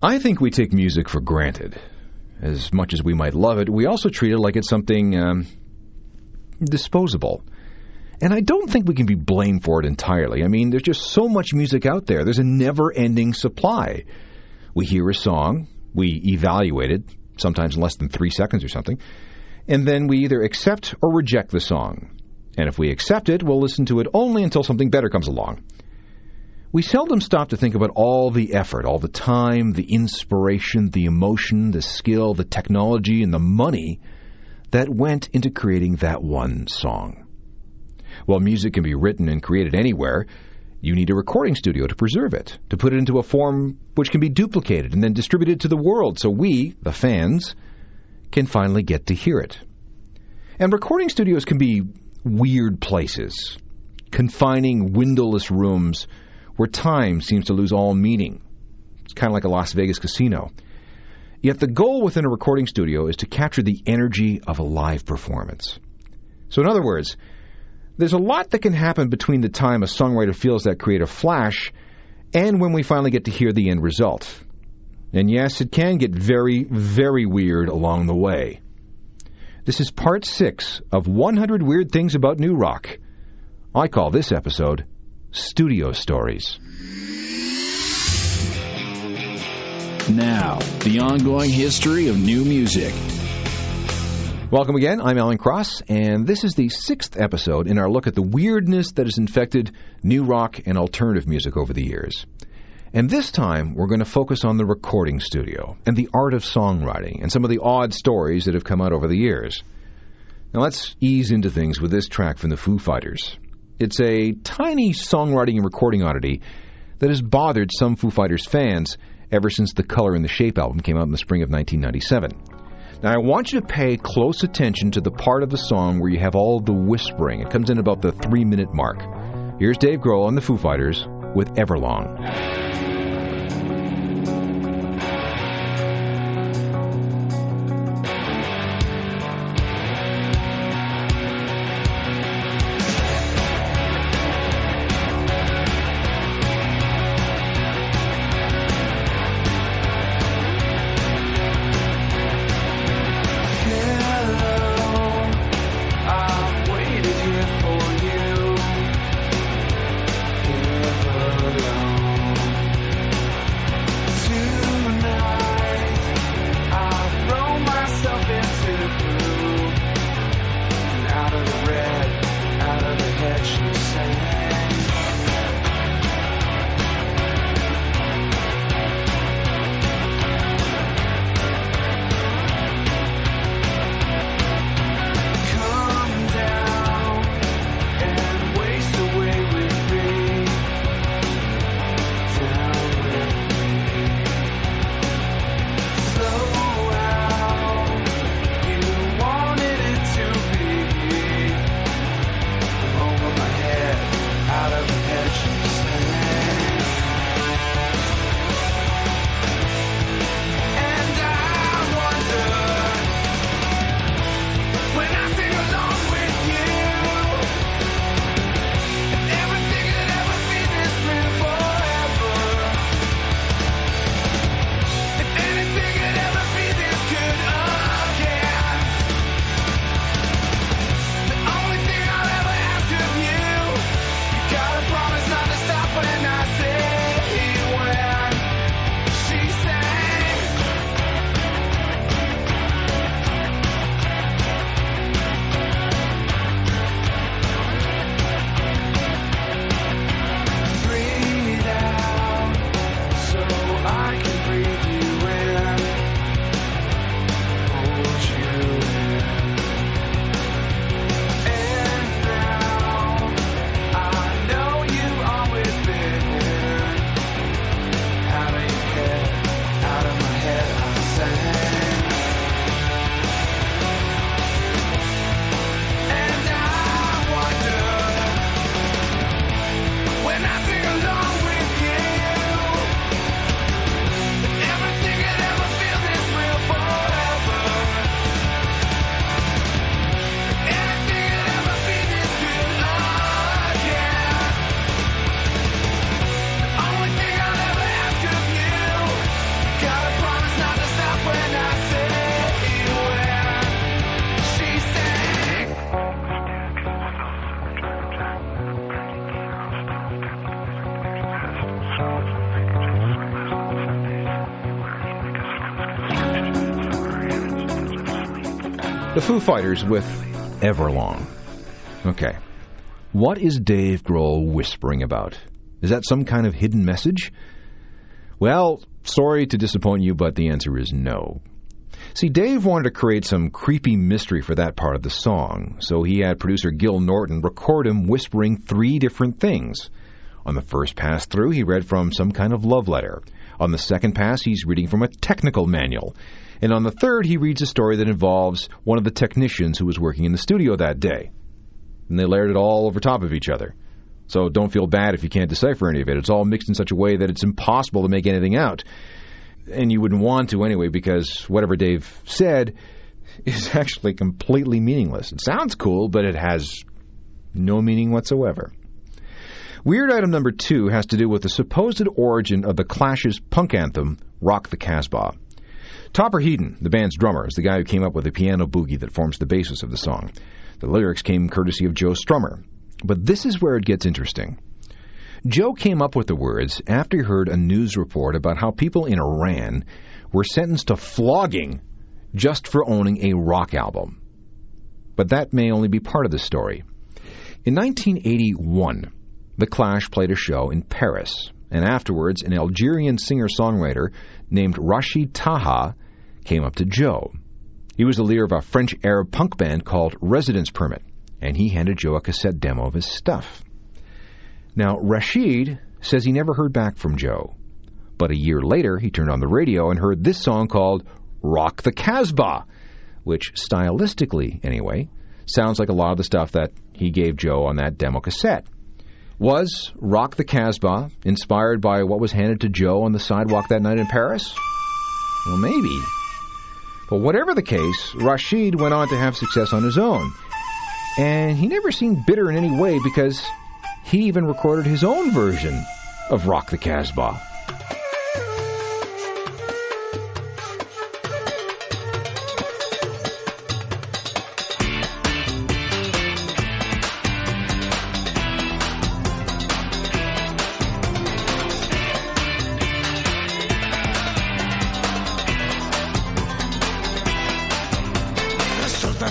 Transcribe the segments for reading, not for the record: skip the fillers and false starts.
I think we take music for granted. As much as we might love it, we also treat it like it's something disposable. And I don't think we can be blamed for it entirely. I mean, there's just so much music out there. There's a never-ending supply. We hear a song, we evaluate it, sometimes in less than 3 seconds or something, and then we either accept or reject the song. And if we accept it, we'll listen to it only until something better comes along. We seldom stop to think about all the effort, all the time, the inspiration, the emotion, the skill, the technology, and the money that went into creating that one song. While music can be written and created anywhere, you need a recording studio to preserve it, to put it into a form which can be duplicated and then distributed to the world so we, the fans, can finally get to hear it. And recording studios can be weird places, confining, windowless rooms where time seems to lose all meaning. It's kind of like a Las Vegas casino. Yet the goal within a recording studio is to capture the energy of a live performance. So in other words, there's a lot that can happen between the time a songwriter feels that creative flash and when we finally get to hear the end result. And yes, it can get very, very weird along the way. This is part 6 of 100 Weird Things About New Rock. I call this episode Studio Stories. Now, the ongoing history of new music. Welcome again. I'm Alan Cross, and this is the 6th episode in our look at the weirdness that has infected new rock and alternative music over the years. And this time, we're going to focus on the recording studio and the art of songwriting and some of the odd stories that have come out over the years. Now let's ease into things with this track from the Foo Fighters. It's a tiny songwriting and recording oddity that has bothered some Foo Fighters fans ever since the Color and the Shape album came out in the spring of 1997. Now, I want you to pay close attention to the part of the song where you have all the whispering. It comes in about the 3-minute mark. Here's Dave Grohl and the Foo Fighters with Everlong. The Foo Fighters with Everlong. Okay. What is Dave Grohl whispering about? Is that some kind of hidden message? Well, sorry to disappoint you, but the answer is no. See, Dave wanted to create some creepy mystery for that part of the song, so he had producer Gil Norton record him whispering 3 different things. On the first pass through, he read from some kind of love letter. On the second pass, he's reading from a technical manual. And on the third, he reads a story that involves one of the technicians who was working in the studio that day. And they layered it all over top of each other. So don't feel bad if you can't decipher any of it. It's all mixed in such a way that it's impossible to make anything out. And you wouldn't want to anyway, because whatever Dave said is actually completely meaningless. It sounds cool, but it has no meaning whatsoever. Weird item number 2 has to do with the supposed origin of the Clash's punk anthem, Rock the Casbah. Topper Headon, the band's drummer, is the guy who came up with the piano boogie that forms the basis of the song. The lyrics came courtesy of Joe Strummer. But this is where it gets interesting. Joe came up with the words after he heard a news report about how people in Iran were sentenced to flogging just for owning a rock album. But that may only be part of the story. In 1981, The Clash played a show in Paris, and afterwards an Algerian singer-songwriter named Rashid Taha came up to Joe. He was the leader of a French Arab punk band called Residence Permit, and he handed Joe a cassette demo of his stuff. Now, Rashid says he never heard back from Joe, but a year later he turned on the radio and heard this song called Rock the Casbah, which stylistically, anyway, sounds like a lot of the stuff that he gave Joe on that demo cassette. Was Rock the Casbah inspired by what was handed to Joe on the sidewalk that night in Paris? Well, maybe. But whatever the case, Rashid went on to have success on his own. And he never seemed bitter in any way because he even recorded his own version of Rock the Casbah.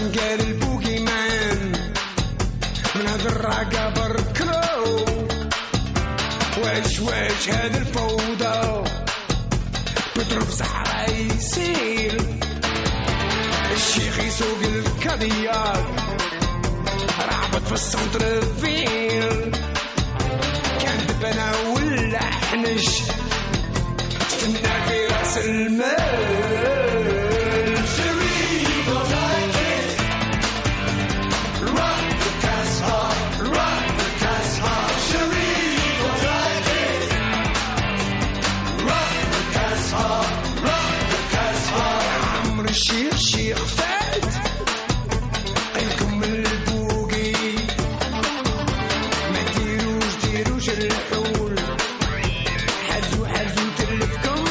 قال البوكي مان من هذا الرقة بركلو واش هذا الفوضى بيضرب صحراء يسير الشيخ يسوق القضيات رعبت في السنتر فيل كان دبنا ولا حنش استنى في راس المال الشيخ فات قلكم من البوقي ما ديروش الحول حزو تلفكم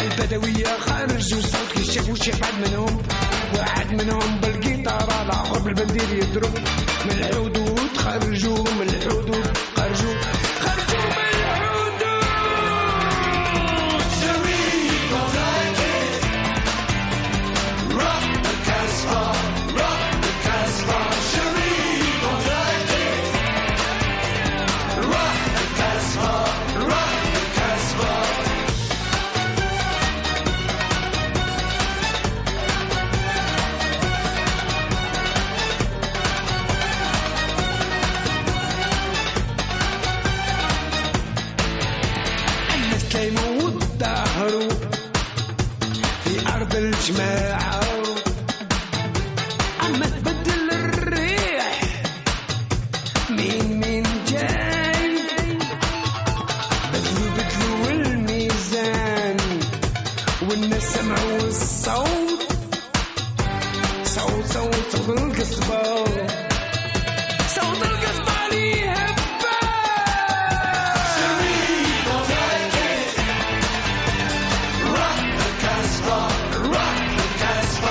البدوية خرجوا صوت كيشافوا الشيخ وعد منهم بالقيطارة الآخر بالبندير يضرب من الحدود خرجوا من الحدود خرجوا من الحدود الجماعة عم تبدل الريح مين جاي بدلوا الميزان والناس سمعوا الصوت صوت القصبة صوت القصبة لي هبة Rock the Casbah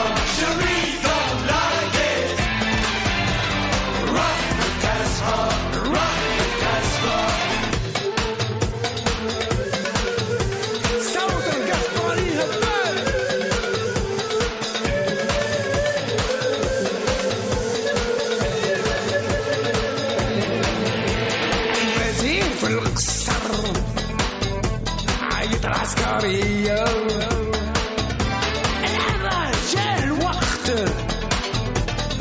وسط العسكرية الآن جاء الوقت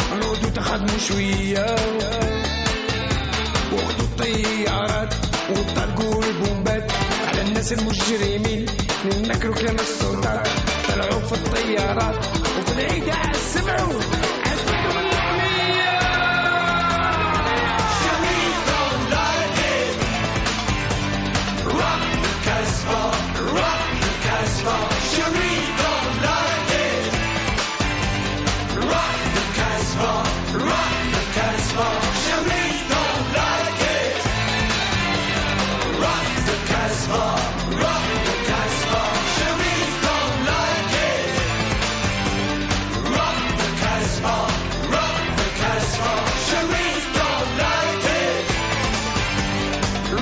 نعودوا تخدموا شوية وخدوا الطيارات وطلقوا البومبات على الناس المجرمين نكروا كلام السلطات طلعوا في الطيارات وفي العيد سمعوا عزفوا الأغنية Rock the Casbah, rock the Casbah, Cherie don't like it. Rock the Casbah, rock the Casbah, Cherie don't like it. Rock the Casbah, rock the Casbah, Cherie don't like it. Rock the Casbah, rock the Casbah, Cherie don't like it.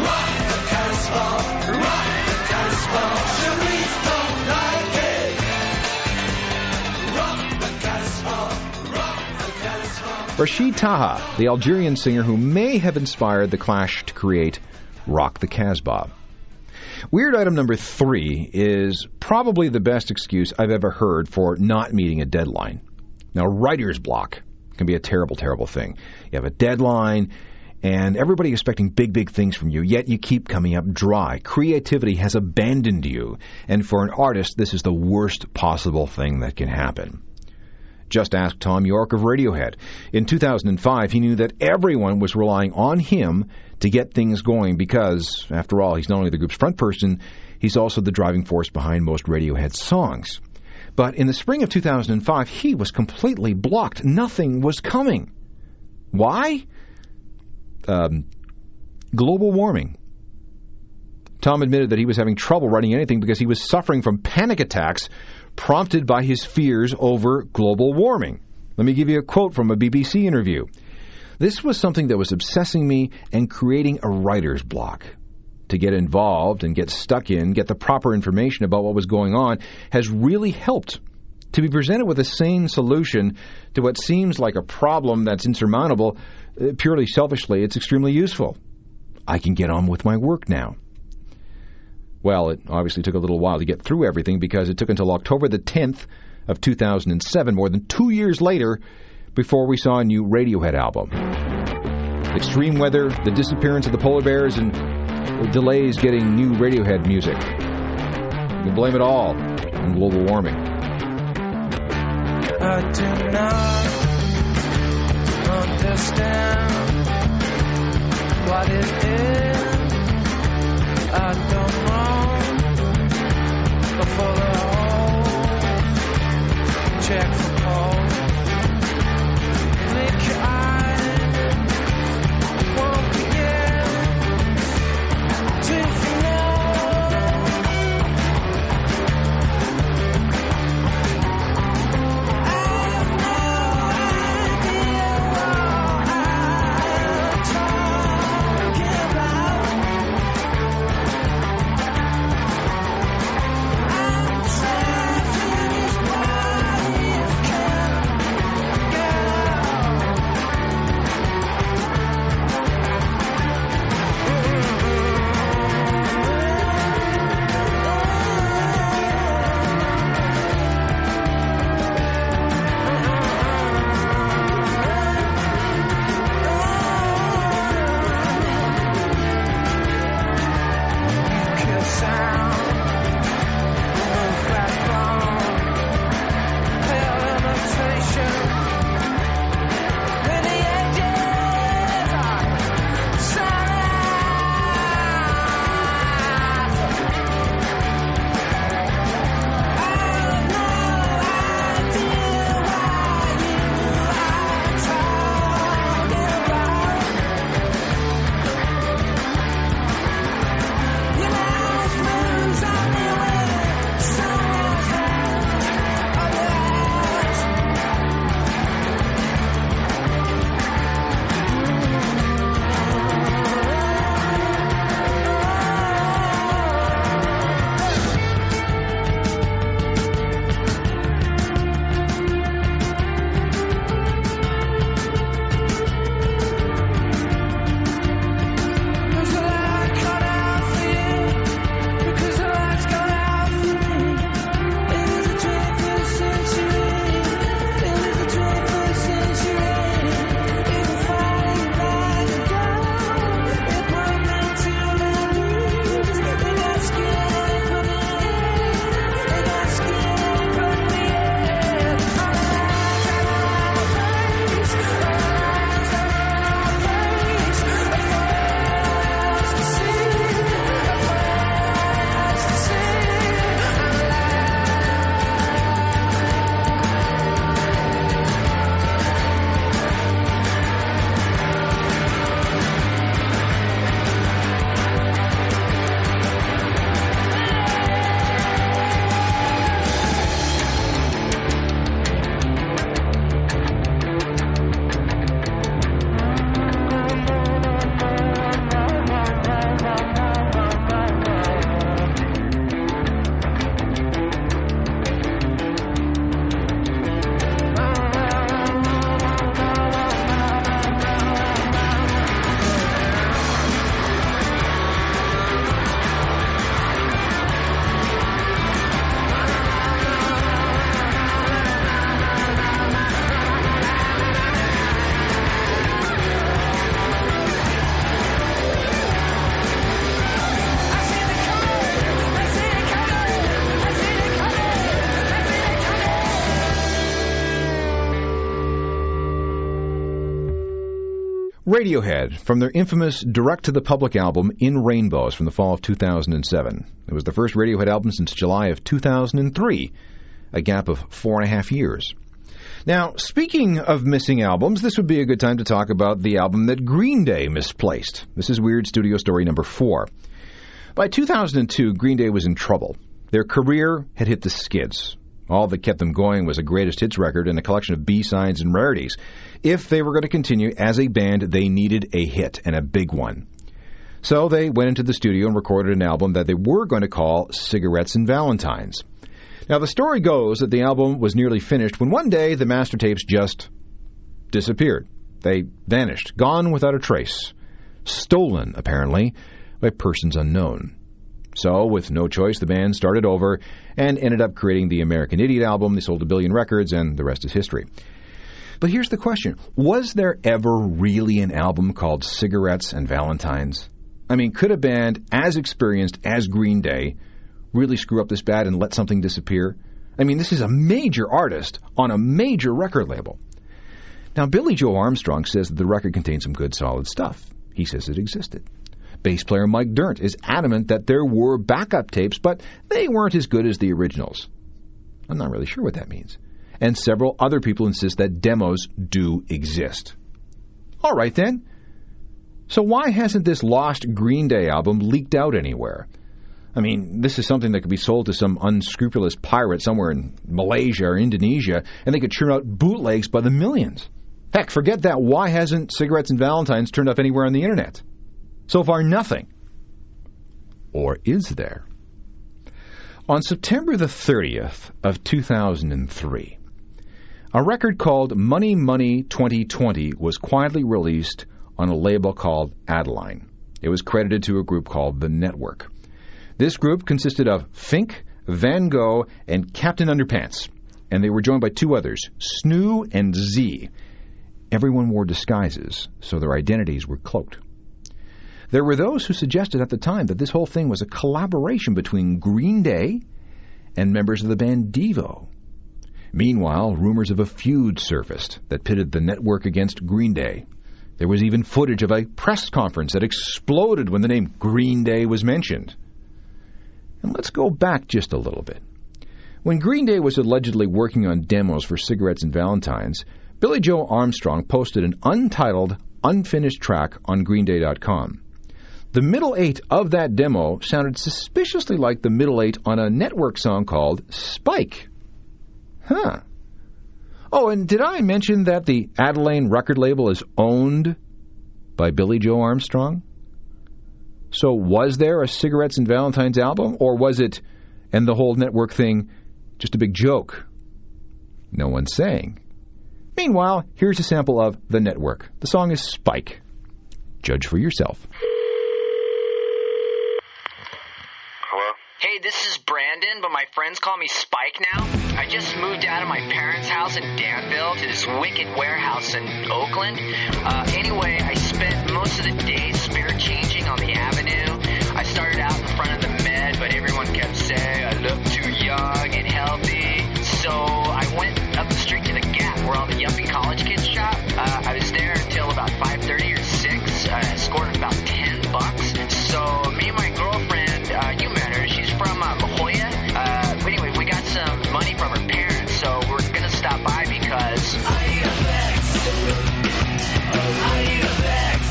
Rock the Casbah, rock the Casbah, Cherie don't like it. Rock the Casbah, rock the Casbah. Rashid Taha, the Algerian singer who may have inspired The Clash to create Rock the Casbah. Weird item number 3 is probably the best excuse I've ever heard for not meeting a deadline. Now, writer's block can be a terrible, terrible thing. You have a deadline, and everybody expecting big, big things from you, yet you keep coming up dry. Creativity has abandoned you, and for an artist, this is the worst possible thing that can happen. Just ask Tom York of Radiohead. In 2005, he knew that everyone was relying on him to get things going because, after all, he's not only the group's front person, he's also the driving force behind most Radiohead songs. But in the spring of 2005, he was completely blocked. Nothing was coming. Why? Global warming. Tom admitted that he was having trouble writing anything because he was suffering from panic attacks prompted by his fears over global warming. Let me give you a quote from a BBC interview. This was something that was obsessing me and creating a writer's block. To get involved and get stuck in, get the proper information about what was going on, has really helped. To be presented with a sane solution to what seems like a problem that's insurmountable, purely selfishly, it's extremely useful. I can get on with my work now. Well, it obviously took a little while to get through everything because it took until October the 10th of 2007, more than 2 years later, before we saw a new Radiohead album. Extreme weather, the disappearance of the polar bears, and delays getting new Radiohead music. You can blame it all on global warming. I do not understand what it is. I don't know before the hole. Check for cold. Blink your eyes. Won't begin to Radiohead, from their infamous direct-to-the-public album In Rainbows from the fall of 2007. It was the first Radiohead album since July of 2003, a gap of 4.5 years. Now, speaking of missing albums, this would be a good time to talk about the album that Green Day misplaced. This is Weird Studio Story number 4. By 2002, Green Day was in trouble. Their career had hit the skids. All that kept them going was a greatest hits record and a collection of B-sides and rarities. If they were going to continue as a band, they needed a hit, and a big one. So they went into the studio and recorded an album that they were going to call Cigarettes and Valentines. Now, the story goes that the album was nearly finished when one day the master tapes just disappeared. They vanished, gone without a trace. Stolen, apparently, by persons unknown. So, with no choice, the band started over and ended up creating the American Idiot album. They sold 1 billion records, and the rest is history. But here's the question. Was there ever really an album called Cigarettes and Valentines? I mean, could a band as experienced as Green Day really screw up this bad and let something disappear? I mean, this is a major artist on a major record label. Now, Billy Joe Armstrong says that the record contains some good, solid stuff. He says it existed. Bass player Mike Dirnt is adamant that there were backup tapes, but they weren't as good as the originals. I'm not really sure what that means. And several other people insist that demos do exist. All right, then. So why hasn't this lost Green Day album leaked out anywhere? I mean, this is something that could be sold to some unscrupulous pirate somewhere in Malaysia or Indonesia, and they could churn out bootlegs by the millions. Heck, forget that. Why hasn't Cigarettes and Valentines turned up anywhere on the internet? So far, nothing. Or is there? On September the 30th of 2003, a record called Money Money 2020 was quietly released on a label called Adeline. It was credited to a group called The Network. This group consisted of Fink, Van Gogh, and Captain Underpants, and they were joined by 2 others, Snoo and Z. Everyone wore disguises, so their identities were cloaked. There were those who suggested at the time that this whole thing was a collaboration between Green Day and members of the band Devo. Meanwhile, rumors of a feud surfaced that pitted the Network against Green Day. There was even footage of a press conference that exploded when the name Green Day was mentioned. And let's go back just a little bit. When Green Day was allegedly working on demos for Cigarettes and Valentines, Billy Joe Armstrong posted an untitled, unfinished track on greenday.com. The middle 8 of that demo sounded suspiciously like the middle 8 on a Network song called Spike. Huh. Oh, and did I mention that the Adeline record label is owned by Billy Joe Armstrong? So was there a Cigarettes and Valentines album, or was it, and the whole Network thing, just a big joke? No one's saying. Meanwhile, here's a sample of The Network. The song is Spike. Judge for yourself. Hey, this is Brandon, but my friends call me Spike now. I just moved out of my parents' house in Danville to this wicked warehouse in Oakland. Anyway, I spent most of the day spare changing on the avenue. I started out in front of the Med, but everyone kept saying I look too young and healthy. So I went up the street to the Gap, where all the yuppie college kids shop. I was there until about 5:30 or 6. I scored about $10. So me and my girlfriend, you met her. She's from La Jolla. Anyway, we got some money from her parents, so we're gonna stop by because I need a fix. I need a fix.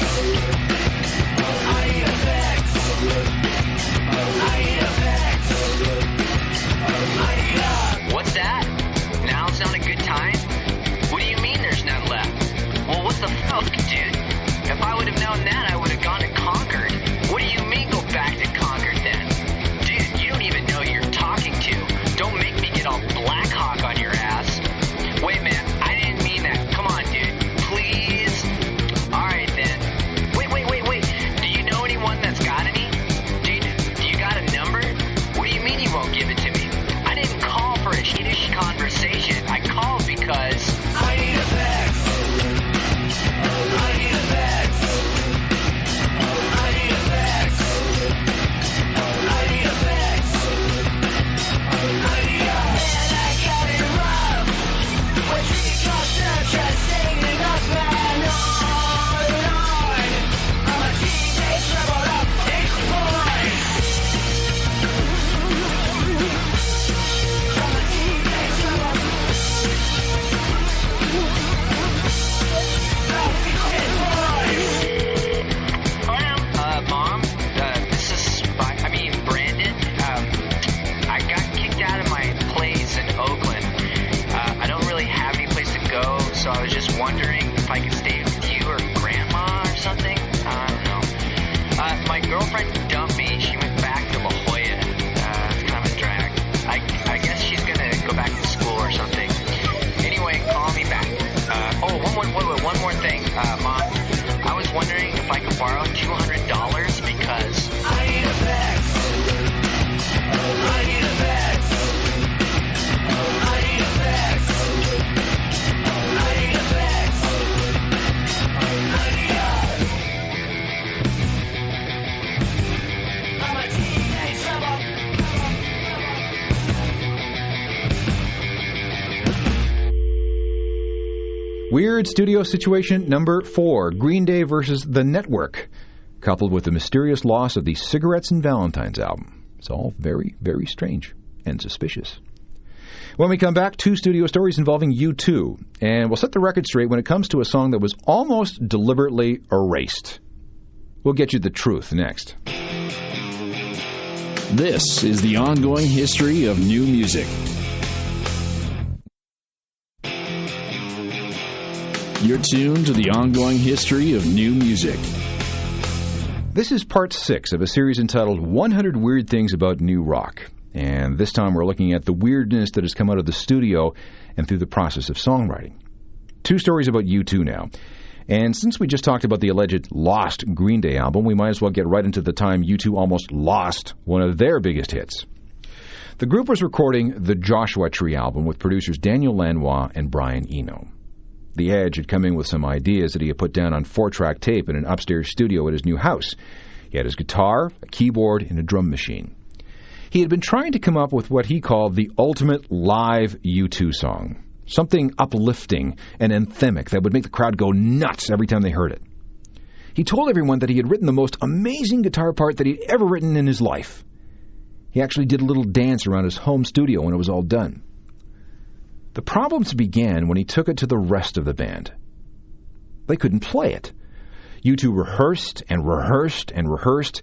I need a fix. Weird studio situation number 4, Green Day versus The Network, coupled with the mysterious loss of the Cigarettes and Valentines album. It's all very, very strange and suspicious. When we come back, 2 studio stories involving U2, and we'll set the record straight when it comes to a song that was almost deliberately erased. We'll get you the truth next. This is the ongoing history of new music. You're tuned to the ongoing history of new music. This is part 6 of a series entitled 100 Weird Things About New Rock. And this time we're looking at the weirdness that has come out of the studio and through the process of songwriting. 2 stories about U2 now. And since we just talked about the alleged lost Green Day album, we might as well get right into the time U2 almost lost one of their biggest hits. The group was recording the Joshua Tree album with producers Daniel Lanois and Brian Eno. The Edge had come in with some ideas that he had put down on 4-track tape in an upstairs studio at his new house. He had his guitar, a keyboard, and a drum machine. He had been trying to come up with what he called the ultimate live U2 song. Something uplifting and anthemic that would make the crowd go nuts every time they heard it. He told everyone that he had written the most amazing guitar part that he'd ever written in his life. He actually did a little dance around his home studio when it was all done. The problems began when he took it to the rest of the band. They couldn't play it. U2 rehearsed and rehearsed and rehearsed,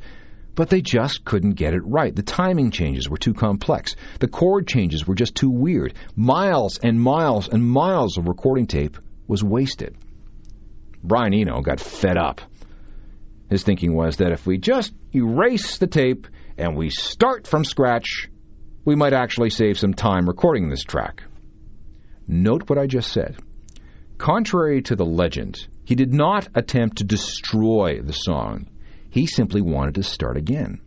but they just couldn't get it right. The timing changes were too complex. The chord changes were just too weird. Miles and miles and miles of recording tape was wasted. Brian Eno got fed up. His thinking was that if we just erase the tape and we start from scratch, we might actually save some time recording this track. Note what I just said. Contrary to the legend, he did not attempt to destroy the song. He simply wanted to start again.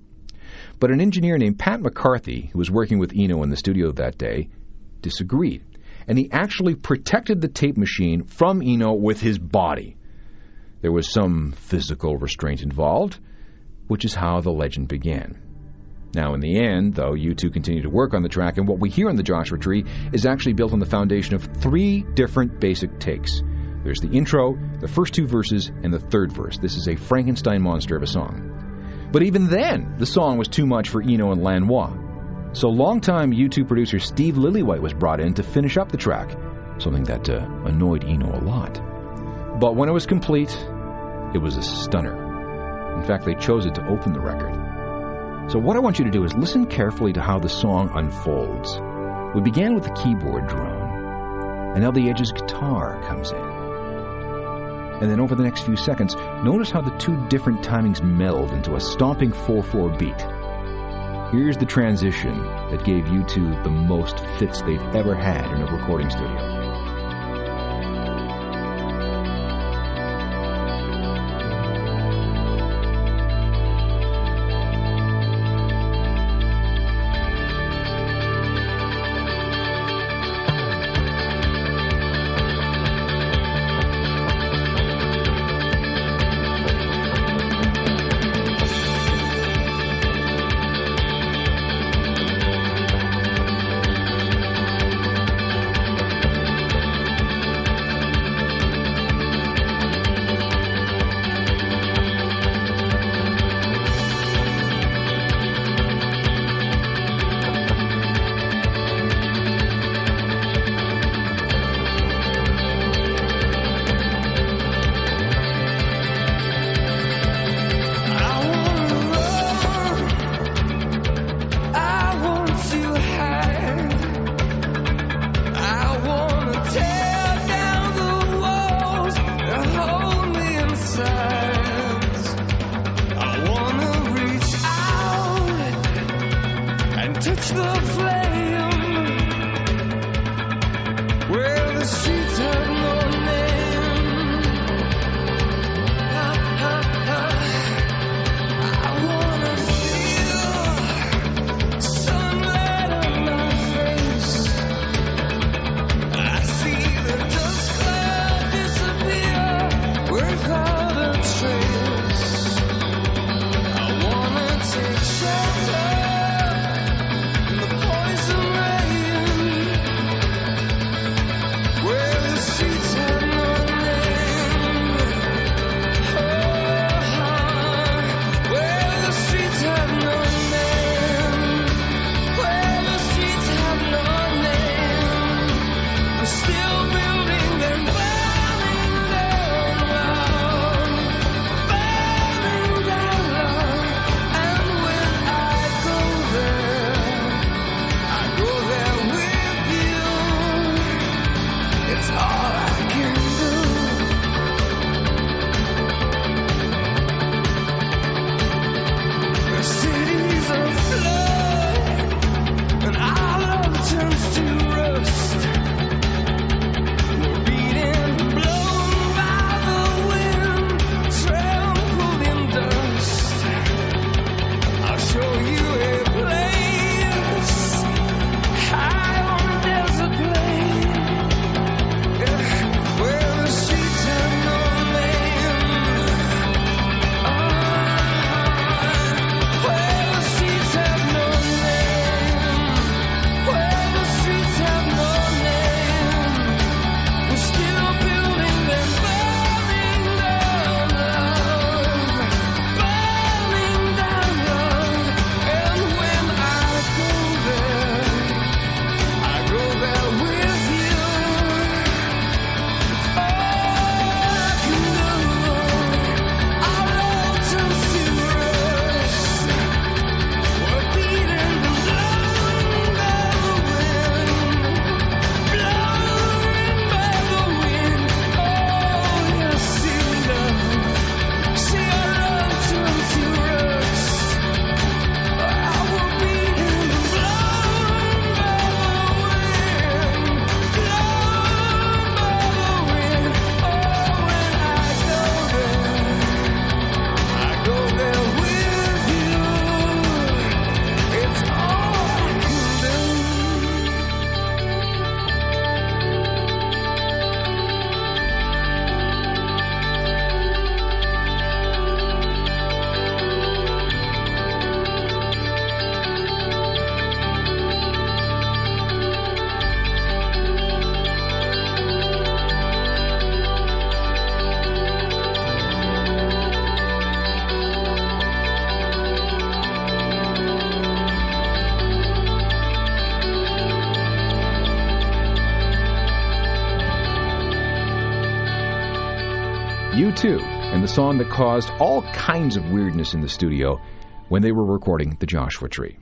But an engineer named Pat McCarthy, who was working with Eno in the studio that day, disagreed. And he actually protected the tape machine from Eno with his body. There was some physical restraint involved, which is how the legend began. Now, in the end, though, U2 continued to work on the track, and what we hear on the Joshua Tree is actually built on the foundation of 3 different basic takes. There's the intro, the first 2 verses, and the 3rd verse. This is a Frankenstein monster of a song. But even then, the song was too much for Eno and Lanois. So longtime U2 producer Steve Lillywhite was brought in to finish up the track, something that annoyed Eno a lot. But when it was complete, it was a stunner. In fact, they chose it to open the record. So what I want you to do is listen carefully to how the song unfolds. We began with the keyboard drone, and now the Edge's guitar comes in. And then over the next few seconds, notice how the 2 different timings meld into a stomping 4/4 beat. Here's the transition that gave U2 the most fits they've ever had in a recording studio. Poison U2 and the song that caused all kinds of weirdness in the studio when they were recording The Joshua Tree.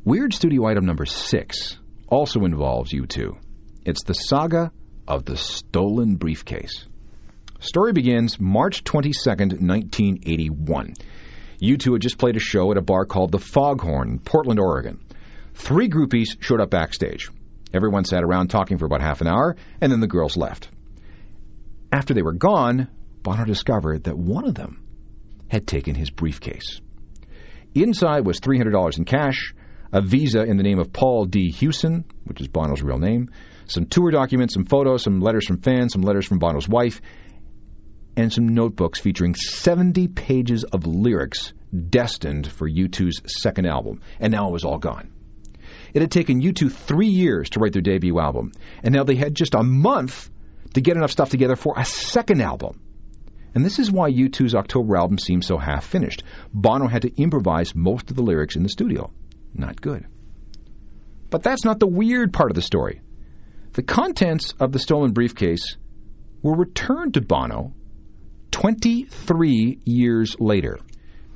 Weird studio item number 6 also involves U2. It's the saga of the stolen briefcase. Story begins March 22nd, 1981. U2 had just played a show at a bar called the Foghorn in Portland, Oregon. 3 groupies showed up backstage. Everyone sat around talking for about half an hour, and then the girls left. After they were gone, Bono discovered that one of them had taken his briefcase. Inside was $300 in cash, a visa in the name of Paul D. Hewson, which is Bono's real name, some tour documents, some photos, some letters from fans, some letters from Bono's wife, and some notebooks featuring 70 pages of lyrics destined for U2's second album. And now it was all gone. It had taken U2 3 years to write their debut album, and now they had just a month to get enough stuff together for a second album. And this is why U2's October album seems so half-finished. Bono had to improvise most of the lyrics in the studio. Not good. But that's not the weird part of the story. The contents of the stolen briefcase were returned to Bono 23 years later.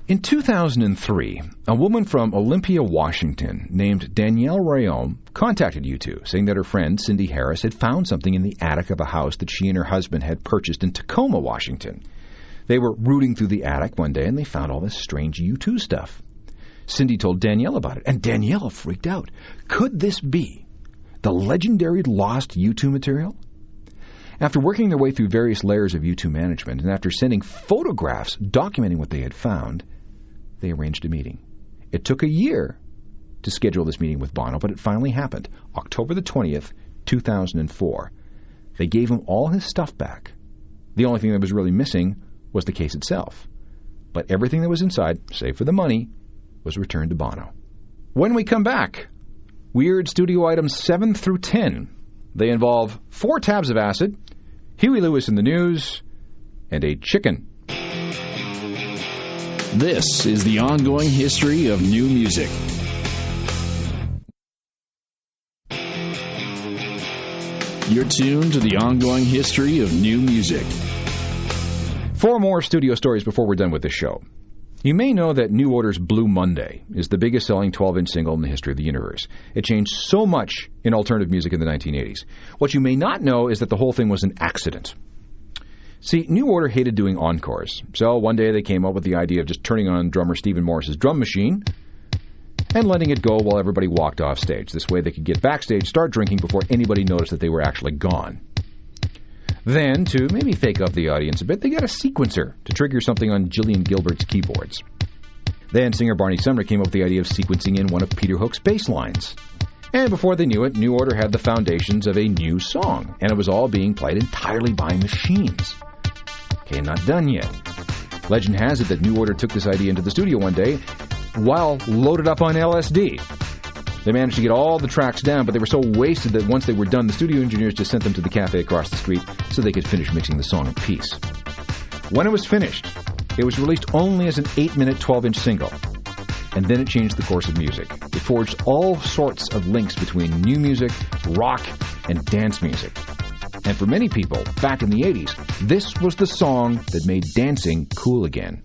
In 2003, a woman from Olympia, Washington, named Danielle Rayom, contacted U2, saying that her friend, Cindy Harris, had found something in the attic of a house that she and her husband had purchased in Tacoma, Washington. They were rooting through the attic one day, and they found all this strange U2 stuff. Cindy told Danielle about it, and Danielle freaked out. Could this be the legendary lost U2 material? After working their way through various layers of U2 management, and after sending photographs documenting what they had found, they arranged a meeting. It took a year to schedule this meeting with Bono, but it finally happened. October the 20th, 2004. They gave him all his stuff back. The only thing that was really missing was the case itself. But everything that was inside, save for the money, was returned to Bono. When we come back, weird studio items 7 through 10. They involve 4 tabs of acid, Huey Lewis in the news, and a chicken. This is the ongoing history of new music. You're tuned to the ongoing history of new music. 4 more studio stories before we're done with this show. You may know that New Order's Blue Monday is the biggest selling 12-inch single in the history of the universe. It changed so much in alternative music in the 1980s. What you may not know is that the whole thing was an accident. See, New Order hated doing encores, so one day they came up with the idea of just turning on drummer Stephen Morris's drum machine and letting it go while everybody walked off stage. This way they could get backstage, start drinking before anybody noticed that they were actually gone. Then, to maybe fake up the audience a bit, they got a sequencer to trigger something on Gillian Gilbert's keyboards. Then singer Barney Sumner came up with the idea of sequencing in one of Peter Hook's bass lines. And before they knew it, New Order had the foundations of a new song, and it was all being played entirely by machines. Okay, not done yet. Legend has it that New Order took this idea into the studio one day while loaded up on LSD. They managed to get all the tracks down, but they were so wasted that once they were done, the studio engineers just sent them to the cafe across the street so they could finish mixing the song in peace. When it was finished, it was released only as an 8-minute 12-inch single. And then it changed the course of music. It forged all sorts of links between new music, rock, and dance music. And for many people, back in the 80s, this was the song that made dancing cool again.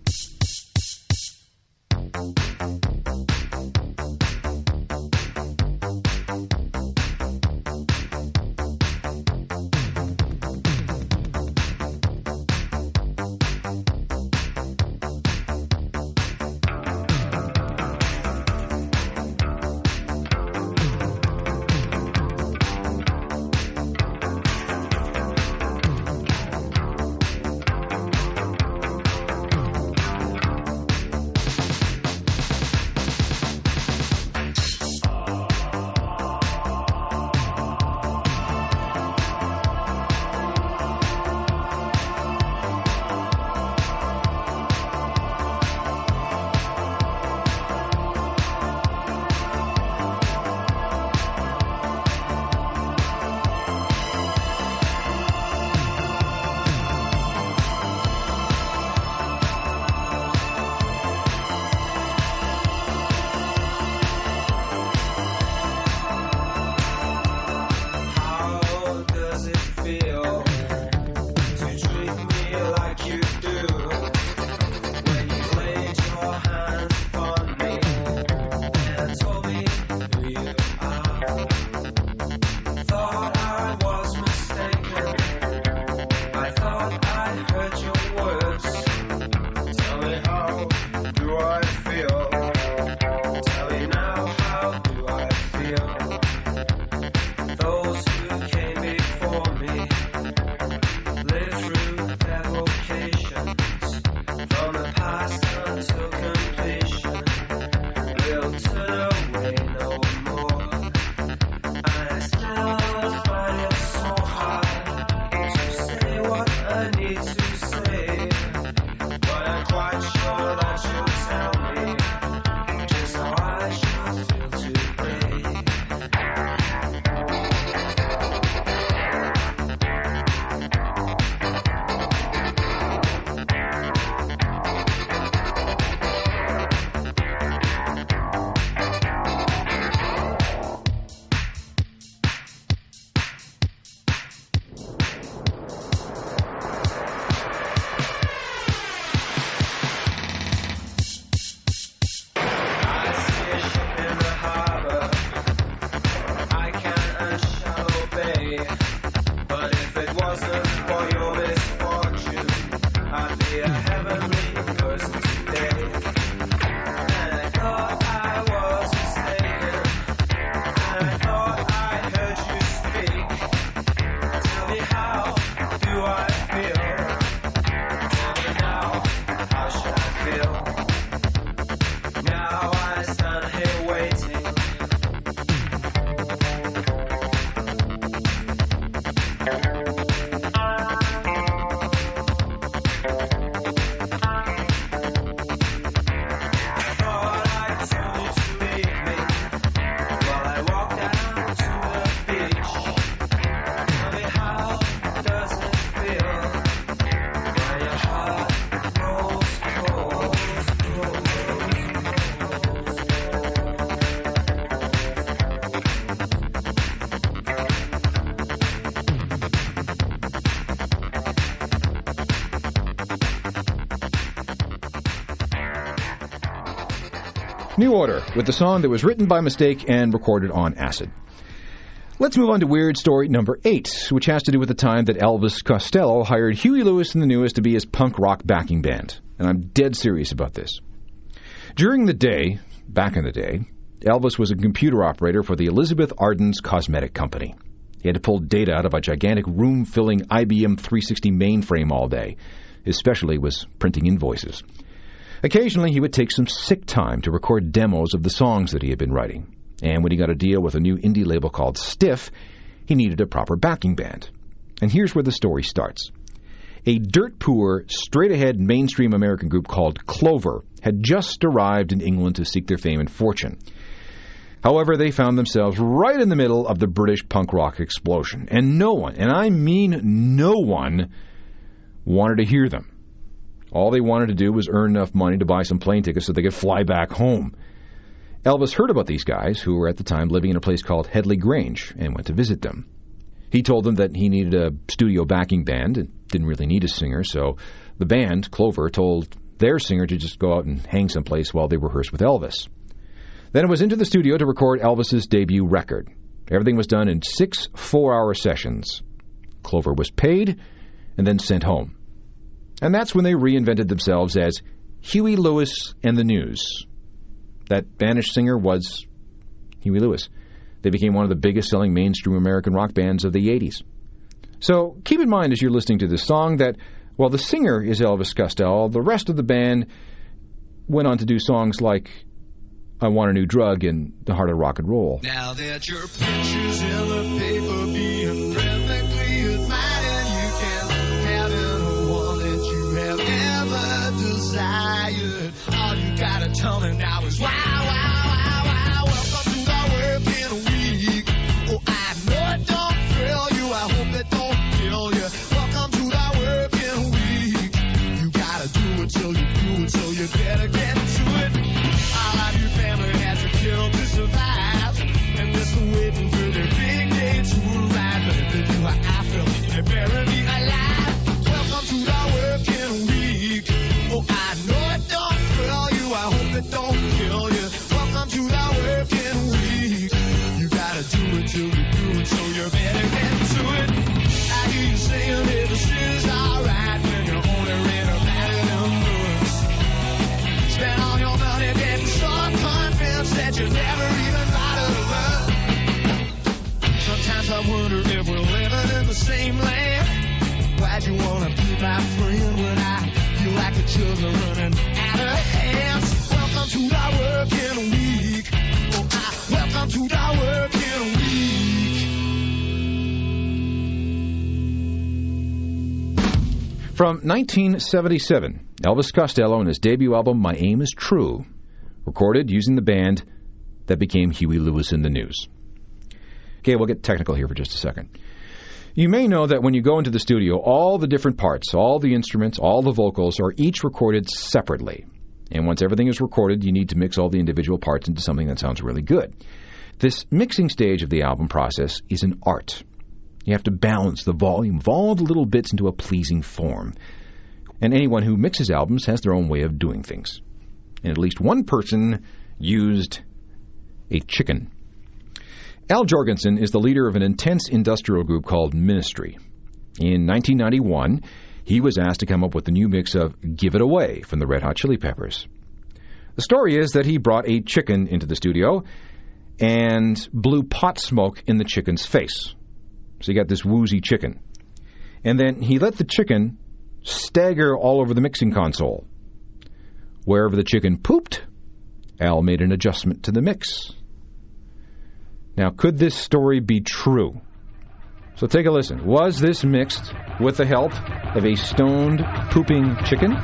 New Order, with the song that was written by mistake and recorded on acid. Let's move on to weird story number 8, which has to do with the time that Elvis Costello hired Huey Lewis and the News to be his punk rock backing band. And I'm dead serious about this. During the day, back in the day, Elvis was a computer operator for the Elizabeth Arden's cosmetic company. He had to pull data out of a gigantic room-filling IBM 360 mainframe all day. His specialty was printing invoices. Occasionally, he would take some sick time to record demos of the songs that he had been writing. And when he got a deal with a new indie label called Stiff, he needed a proper backing band. And here's where the story starts. A dirt-poor, straight-ahead mainstream American group called Clover had just arrived in England to seek their fame and fortune. However, they found themselves right in the middle of the British punk rock explosion. And no one, and I mean no one, wanted to hear them. All they wanted to do was earn enough money to buy some plane tickets so they could fly back home. Elvis heard about these guys, who were at the time living in a place called Headley Grange, and went to visit them. He told them that he needed a studio backing band and didn't really need a singer, so the band, Clover, told their singer to just go out and hang someplace while they rehearsed with Elvis. Then it was into the studio to record Elvis's debut record. Everything was done in 6 4-hour sessions. Clover was paid and then sent home. And that's when they reinvented themselves as Huey Lewis and the News. That vanished singer was Huey Lewis. They became one of the biggest-selling mainstream American rock bands of the 80s. So keep in mind as you're listening to this song that while the singer is Elvis Costello, the rest of the band went on to do songs like I Want a New Drug and The Heart of Rock and Roll. Now that your pictures in the paper being perfectly admired, you can have any one that you have ever desired. All you gotta tell me now is wow, wow, wow, wow. Welcome to the working week. Oh, I know it don't thrill you. I hope it don't kill you. Welcome to the working week. You gotta do it till you do it, so you better get to it. All of your family has to kill to survive, and they're still waiting for their big day to arrive. But if they do what I feel, they better be alive. Welcome to the working week. Oh, I know it don't thrill you. I hope it don't kill you. Welcome to the working week. You gotta do it till you do it, so you better get to it. I hear you saying that the shit is alright when you're only read about it in books. Spend all your money getting so convinced that you never even bothered to look. Sometimes I wonder if we're living in the same land. Why'd you wanna be my friend when I feel like the children running out of hands? Welcome to the working week. Oh, welcome to the working week. From 1977, Elvis Costello and his debut album, My Aim Is True, recorded using the band that became Huey Lewis and the News. Okay, we'll get technical here for just a second. You may know that when you go into the studio, all the different parts, all the instruments, all the vocals are each recorded separately. And once everything is recorded, you need to mix all the individual parts into something that sounds really good. This mixing stage of the album process is an art. You have to balance the volume of all the little bits into a pleasing form. And anyone who mixes albums has their own way of doing things. And at least one person used a chicken. Al Jorgensen is the leader of an intense industrial group called Ministry. In 1991, he was asked to come up with a new mix of Give It Away from the Red Hot Chili Peppers. The story is that he brought a chicken into the studio and blew pot smoke in the chicken's face. So you got this woozy chicken. And then he let the chicken stagger all over the mixing console. Wherever the chicken pooped, Al made an adjustment to the mix. Now, could this story be true? So take a listen. Was this mixed with the help of a stoned, pooping chicken?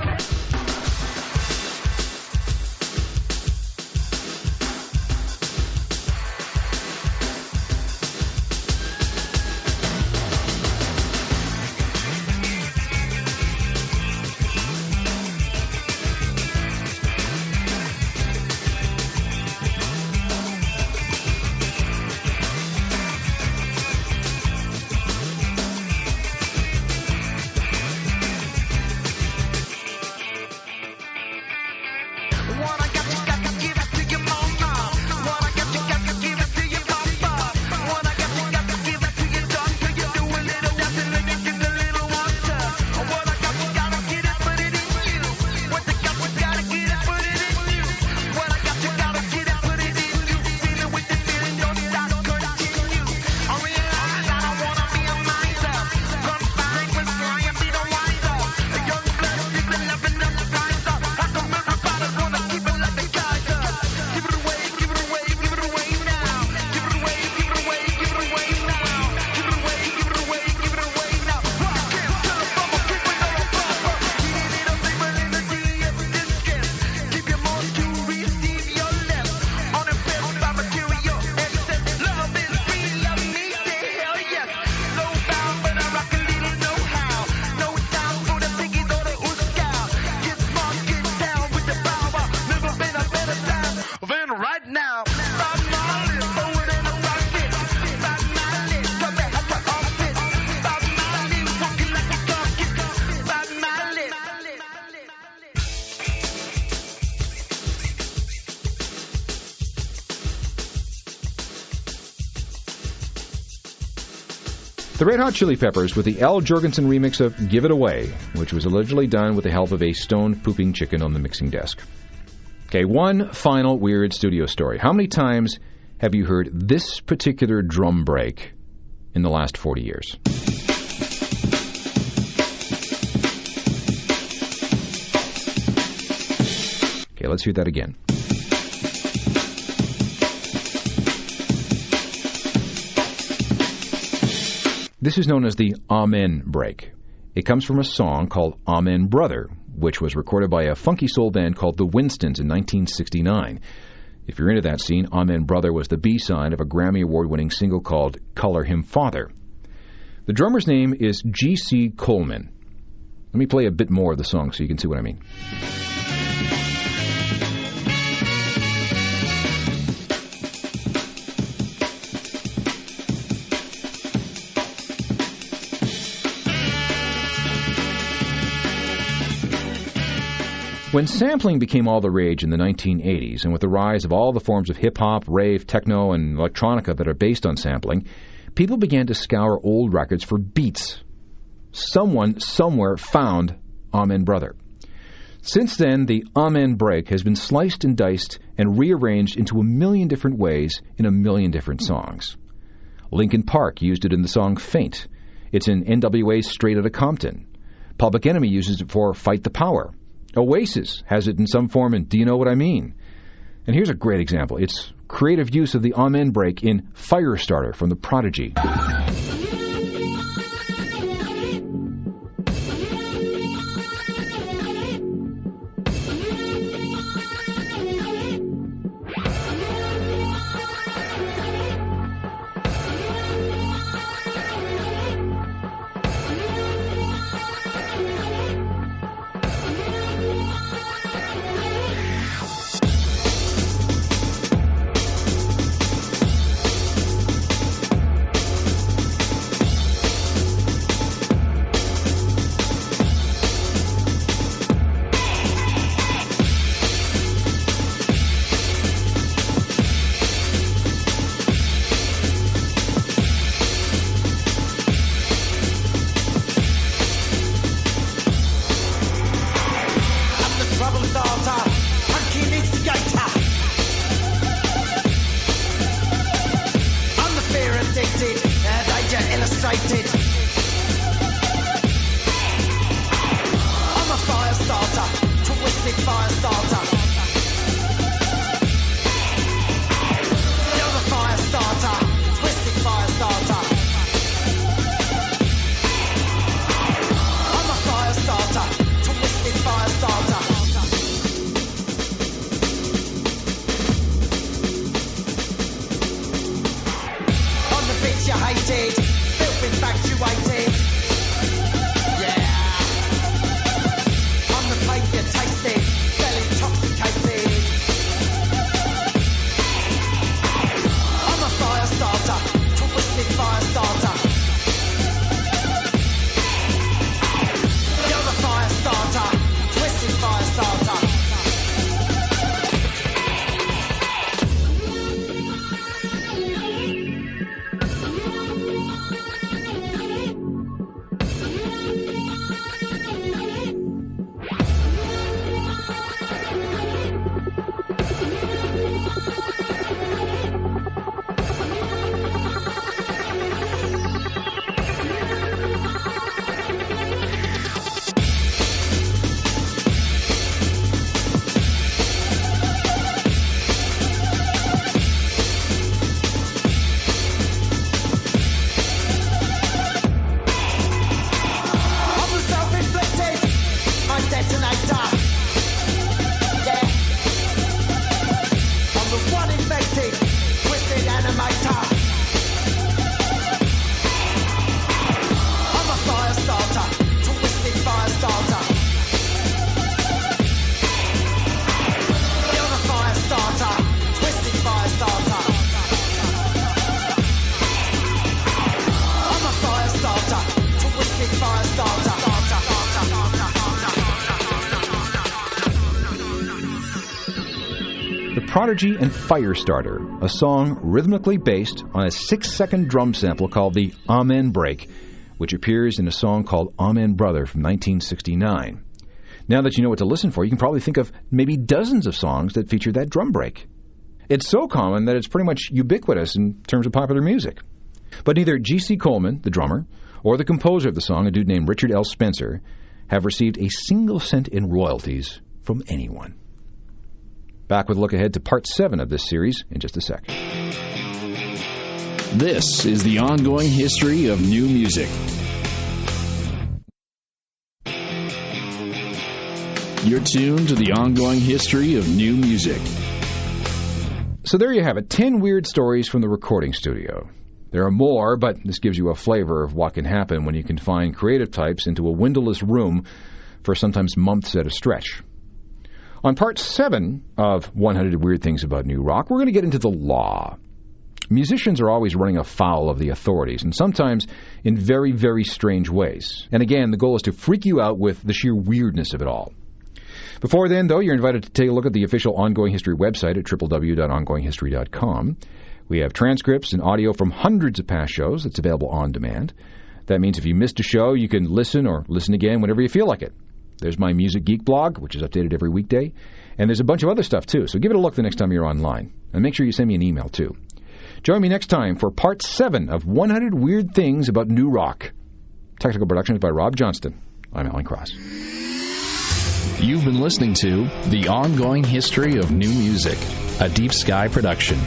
The Red Hot Chili Peppers with the Al Jourgensen remix of Give It Away, which was allegedly done with the help of a stone-pooping chicken on the mixing desk. Okay, one final weird studio story. How many times have you heard this particular drum break in the last 40 years? Okay, let's hear that again. This is known as the Amen break. It comes from a song called Amen Brother, which was recorded by a funky soul band called the Winstons in 1969. If you're into that scene, Amen Brother was the B-side of a Grammy Award-winning single called Color Him Father. The drummer's name is G.C. Coleman. Let me play a bit more of the song so you can see what I mean. When sampling became all the rage in the 1980s, and with the rise of all the forms of hip-hop, rave, techno, and electronica that are based on sampling, people began to scour old records for beats. Someone somewhere found Amen Brother. Since then, the Amen break has been sliced and diced and rearranged into a million different ways in a million different songs. Linkin Park used it in the song Faint. It's in NWA's Straight Outta Compton. Public Enemy uses it for Fight the Power. Oasis has it in some form in Do You Know What I Mean? And here's a great example. It's creative use of the Amen break in Firestarter from The Prodigy. Prodigy and Firestarter, a song rhythmically based on a 6-second drum sample called the Amen Break, which appears in a song called Amen Brother from 1969. Now that you know what to listen for, you can probably think of maybe dozens of songs that feature that drum break. It's so common that it's pretty much ubiquitous in terms of popular music. But neither G.C. Coleman, the drummer, or the composer of the song, a dude named Richard L. Spencer, have received a single cent in royalties from anyone. Back with a look ahead to Part 7 of this series in just a sec. This is the ongoing history of new music. You're tuned to the ongoing history of new music. So there you have it, 10 weird stories from the recording studio. There are more, but this gives you a flavor of what can happen when you confine creative types into a windowless room for sometimes months at a stretch. On Part 7 of 100 Weird Things About New Rock, we're going to get into the law. Musicians are always running afoul of the authorities, and sometimes in very, very strange ways. And again, the goal is to freak you out with the sheer weirdness of it all. Before then, though, you're invited to take a look at the official Ongoing History website at www.ongoinghistory.com. We have transcripts and audio from hundreds of past shows that's available on demand. That means if you missed a show, you can listen or listen again whenever you feel like it. There's my Music Geek blog, which is updated every weekday. And there's a bunch of other stuff, too, so give it a look the next time you're online. And make sure you send me an email, too. Join me next time for Part 7 of 100 Weird Things About New Rock. Technical production is by Rob Johnston. I'm Alan Cross. You've been listening to The Ongoing History of New Music, a Deep Sky production.